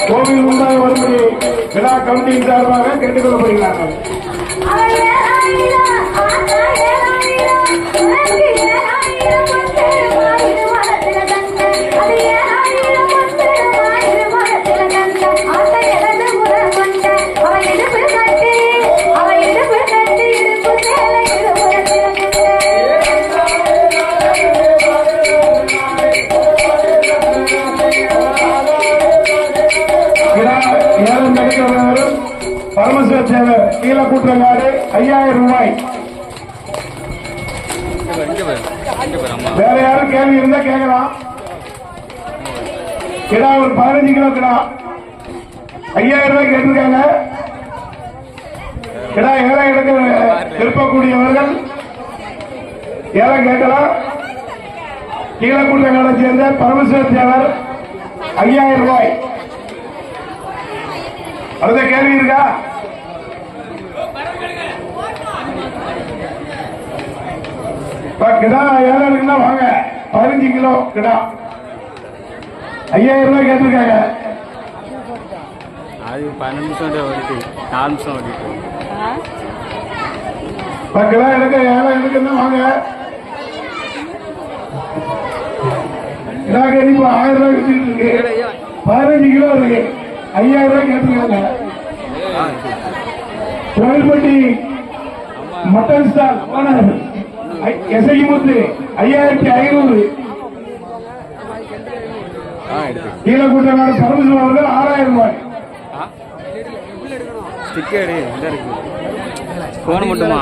கோவில் முன்பாக வரும்படி விழா கமிட்டியின் சார்பாக கேட்டுக்கொள்ளப்படுகிறார்கள். பரமசிவ சேவர் கீழக்கூட்டங்காடு 5000 ரூபாய். வேற யாரும் கேள்வி இருந்தா கேட்கலாம். கிடா ஒரு 15 கிலோ கிடா 5000 ரூபாய் கேட்டிருக்காங்க. கிடா ஏழை எடுக்க விருப்பக்கூடியவர்கள் ஏழை கேட்கலாம். கீழக்கூட்டங்காடை சேர்ந்த பரமசிவ சேவர் 5000 ரூபாய். அடுத்த கேள்வி இருக்கா? கிடா ஏழு வாங்க 15 கிலோ கிடா 5000 ரூபாய் கேட்டிருக்காங்க. அது 12 நிமிஷம் ஓடிட்டு 4 நிமிஷம் ஓடிட்டு கிடா எடுக்க ஏழை எடுக்குன்னா வாங்க. கிடா கேள்வி 1000 ரூபாய் இருக்கு. 15 கிலோ இருக்கு. 5000 ரூபாய் கேட்டிருக்காங்க. Kovilpatti mutton stall owner Esakimuthu 5500. Keezhakoottangadu Paramasivam அவர்கள் 6000 ரூபாய். போன மட்டுமா